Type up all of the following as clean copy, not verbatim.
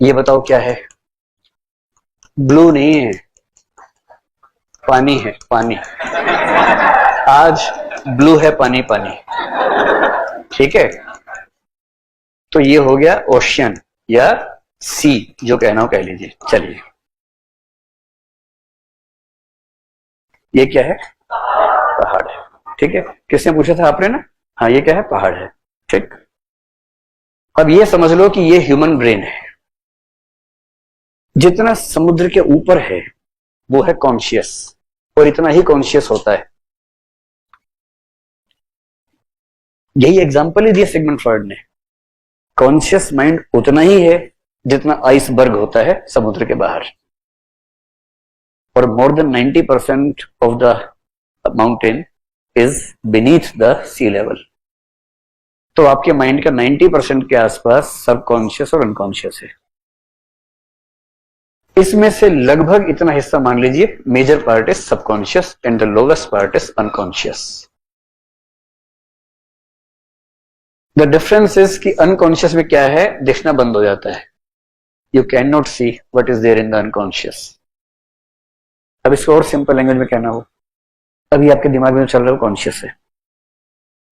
ये बताओ क्या है? ब्लू नहीं है, पानी है, पानी। आज ब्लू है, पानी पानी। ठीक है, तो ये हो गया ओशियन या सी, जो कहना हो कह लीजिए। चलिए, ये क्या है? पहाड़ है। ठीक है, किसने पूछा था? आपने ना। हाँ, ये क्या है? पहाड़ है। ठीक, अब ये समझ लो कि ये ह्यूमन ब्रेन है। जितना समुद्र के ऊपर है वो है कॉन्शियस, और इतना ही कॉन्शियस होता है। यही एग्जांपल ही दिया सिगमंड फ्रॉइड ने। कॉन्शियस माइंड उतना ही है जितना आइसबर्ग होता है समुद्र के बाहर, और more than 90% of the mountain is beneath the sea level. तो आपके माइंड का 90% के आसपास सबकॉन्शियस और अनकॉन्शियस है। इसमें से लगभग इतना हिस्सा मान लीजिए major part is subconscious and the lowest part is unconscious. The difference is कि अनकॉन्शियस में क्या है, दिखना बंद हो जाता है। You can not see what is there in the unconscious. अब इसको और सिंपल लैंग्वेज में कहना हो, अभी आपके दिमाग में चल रहा है कॉन्शियस है,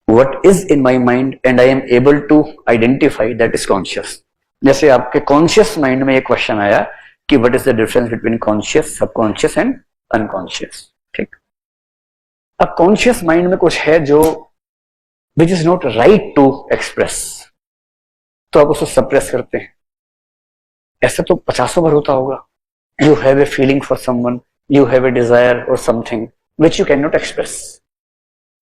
what is in my mind and I am able to identify that is conscious. जैसे आपके कॉन्शियस माइंड में एक क्वेश्चन आया कि what is the difference between conscious, subconscious and unconscious. ठीक, अब कॉन्शियस माइंड में कुछ है जो which is not right to express, तो आप उसको सप्रेस करते हैं। ऐसा तो 50 बार होता होगा। You have a feeling for someone, you have a desire or something which you cannot express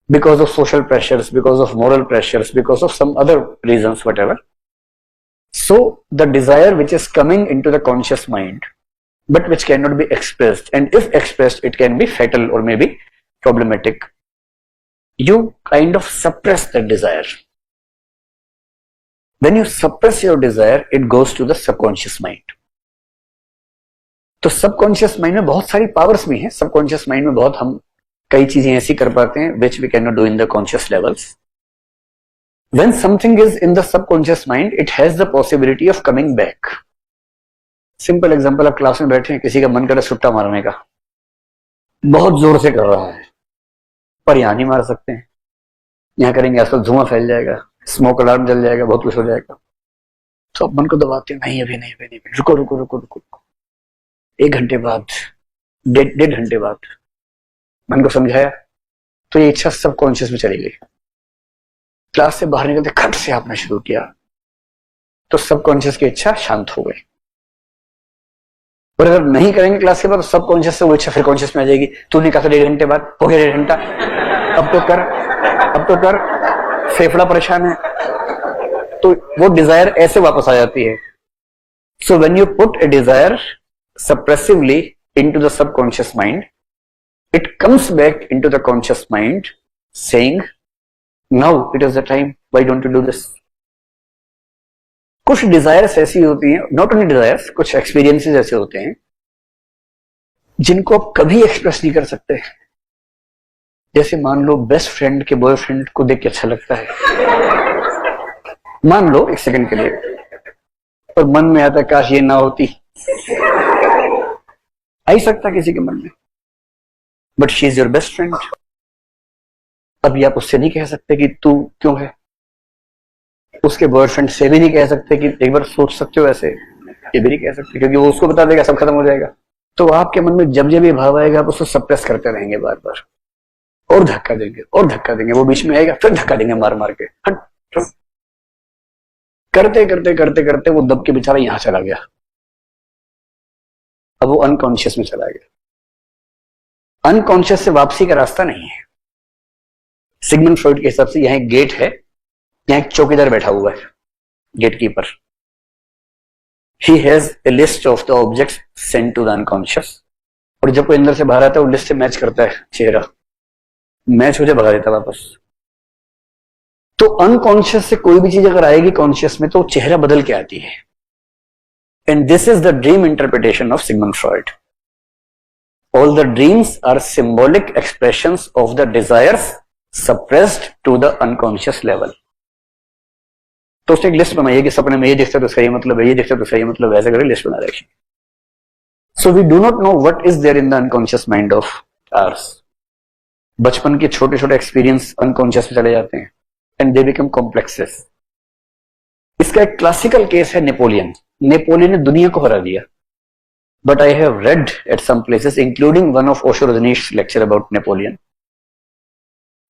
because of social pressures, because of moral pressures, because of some other reasons, whatever. So the desire which is coming into the conscious mind but which cannot be expressed, and if expressed it can be fatal or maybe problematic, you kind of suppress that desire. When you suppress your desire, it goes to the subconscious mind. तो subconscious mind में बहुत सारी powers भी हैं। Subconscious mind में बहुत हम कई चीजें ऐसी कर पाते हैं which we can not do in the conscious levels. When something is in the subconscious mind, it has the possibility of coming back. Simple example, आप क्लास में बैठे हैं, किसी का मन करे सुट्टा मारने का, बहुत जोर से कर रहा है, पर यहां नहीं मार सकते हैं। यहां करेंगे आसपास धुआं फैल जाएगा, स्मोक अलार्म जल जाएगा, बहुत कुछ हो जाएगा। तो आप मन को दबाते हैं, नहीं अभी नहीं, अभी नहीं, रुको रुको रुको रुको। 1 घंटे बाद, 1.5 घंटे बाद मन को समझाया तो ये इच्छा सबकॉन्शियस में चली गई। क्लास से बाहर निकलते खट से आपने शुरू किया तो सबकॉन्शियस की इच्छा शांत हो गई। और अगर नहीं करेंगे क्लास के बाद तो सबकॉन्शियस से वो इच्छा फिर कॉन्शियस में आ जाएगी। तूने कहा था 1.5 घंटे बाद, हो गया 1.5 घंटा, अब तो कर, अब तो कर, फेफड़ा परेशान है। तो वो डिजायर ऐसे वापस आ जाती है। So when you put A Dzire suppressively into the subconscious mind, it comes back into the conscious mind saying, now it is the time, why don't you do this? कुछ डिजायर्स ऐसी होती हैं, not only desires, कुछ experiences ऐसे होते हैं जिनको आप कभी एक्सप्रेस नहीं कर सकते। जैसे मान लो बेस्ट फ्रेंड के बॉयफ्रेंड को देख के अच्छा लगता है, मान लो 1 सेकंड के लिए, और मन में आता है काश ये ना होती। आ ही सकता किसी के मन में, but she is your best friend. अभी आप उससे नहीं कह सकते कि तू क्यों है, उसके बॉयफ्रेंड से भी नहीं कह सकते कि एक बार सोच सकते हो ऐसे, ये भी नहीं कह सकते क्योंकि वो उसको बता देगा, सब खत्म हो जाएगा। तो आपके मन में जब जब ये भाव आएगा आप उसको सप्रेस करते रहेंगे बार बार, और धक्का देंगे और धक्का देंगे, वो बीच में आएगा फिर धक्का देंगे मार मार के, हट करते करते करते करते वो दब के बेचारा यहां चला गया। अब वो अनकॉन्शियस में चला गया। अनकॉन्शियस से वापसी का रास्ता नहीं है। सिगमंड फ्रॉइड के हिसाब से यहां एक गेट है, यहां एक चौकीदार बैठा हुआ है, gate keeper. He has a list of the objects sent to the unconscious, और जब कोई अंदर से बाहर आता है वो लिस्ट से मैच करता है, चेहरा मैच हो जाए भगा देता वापस। तो अनकॉन्शियस से कोई भी चीज अगर आएगी कॉन्शियस में तो चेहरा बदल के आती है। And this is the dream interpretation of Sigmund Freud. All the dreams are symbolic expressions of the desires suppressed to the unconscious level. तो उसने एक लिस्ट बनाई है कि सपने में ये दिखता तो इसका ये मतलब है, ये दिखता तो इसका ये मतलब, ऐसे करके लिस्ट बना रखी। So we do not know what is there in the unconscious mind of ours. बचपन के छोटे छोटे एक्सपीरियंस अनकॉन्शियस में चले जाते हैं एंड दे बिकम कॉम्प्लेक्सेस। इसका एक क्लासिकल केस है नेपोलियन। नेपोलियन ने दुनिया को हरा दिया, but I have read at some places including one of Osho Rajneesh lecture about Napoleon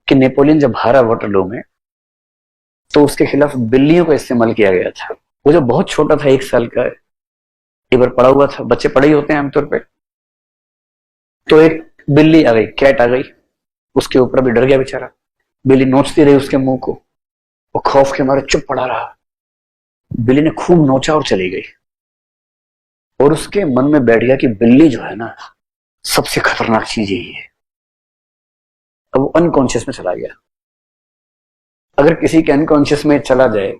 कि नेपोलियन जब हारा वाटरलू में तो उसके खिलाफ बिल्लियों का इस्तेमाल किया गया था। वो जो बहुत छोटा था, 1 साल का, एक बार पड़ा हुआ था, बच्चे पड़े ही होते हैं आमतौर पे, तो एक बिल्ली आ गई, कैट आ गई, उसके ऊपर भी डर गया बेचारा। बिल्ली नोचती रही उसके मुंह को, वो खौफ के मारे चुप पड़ा रहा। बिल्ली ने खूब नोचा और चली गई, और उसके मन में बैठ गया कि बिल्ली जो है ना, सबसे खतरनाक चीज यही है। अब वो अनकॉन्शियस में चला गया। अगर किसी के अनकॉन्शियस में चला जाए,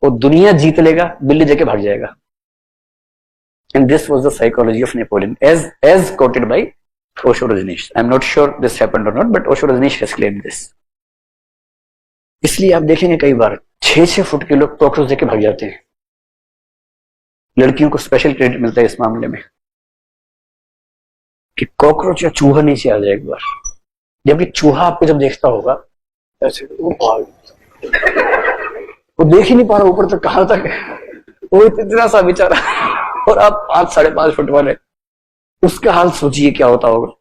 वो दुनिया जीत लेगा, बिल्ली जगह भाग जाएगा। And this was the psychology of Napoleon as quoted by Osho Rajneesh. I am not sure this happened और not, but Osho Rajneesh has claimed this. इसलिए आप देखेंगे कई बार 6-6 फुट के लोग कॉकरोच देके भाग जाते हैं। लड़कियों को स्पेशल क्रेडिट मिलता है इस मामले में कि कॉकरोच या चूहा नीचे आ जाए एक बार, जबकि चूहा आपको जब देखता होगा ऐसे वो देख ही नहीं पा रहा ऊपर तक, कहां तक है वो, इतना सा बेचारा, और आप 5-5.5 फुट वाले, उसका हाल सोचिए क्या होता होगा।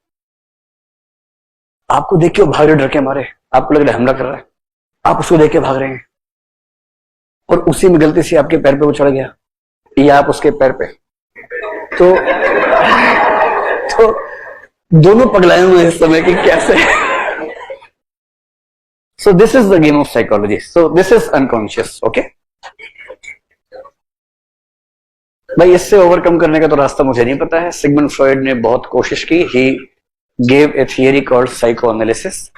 आपको देख के वो भाग रहे डर के मारे, आपको लग रहा है हमला कर रहा है, आप उसको देख के भाग रहे हैं, और उसी में गलती से आपके पैर पे वो चढ़ गया या आप उसके पैर पे, तो दोनों पगलाए हुए हैं इस समय कि कैसे। So this is the game of psychology. So this is unconscious, okay? भाई इससे ओवरकम करने का तो रास्ता मुझे नहीं पता है। सिगमंड फ्रॉइड ने बहुत कोशिश की। He gave a theory called psychoanalysis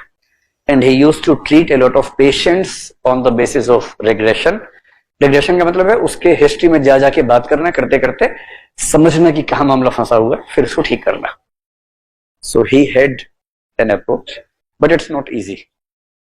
and he used to treat a lot of patients on the basis of regression. Regression का मतलब है उसके हिस्ट्री में जा जाके बात करना, करते करते समझना कि कहाँ मामला फंसा हुआ है, फिर उसको ठीक करना। So he had an approach, but it's not easy.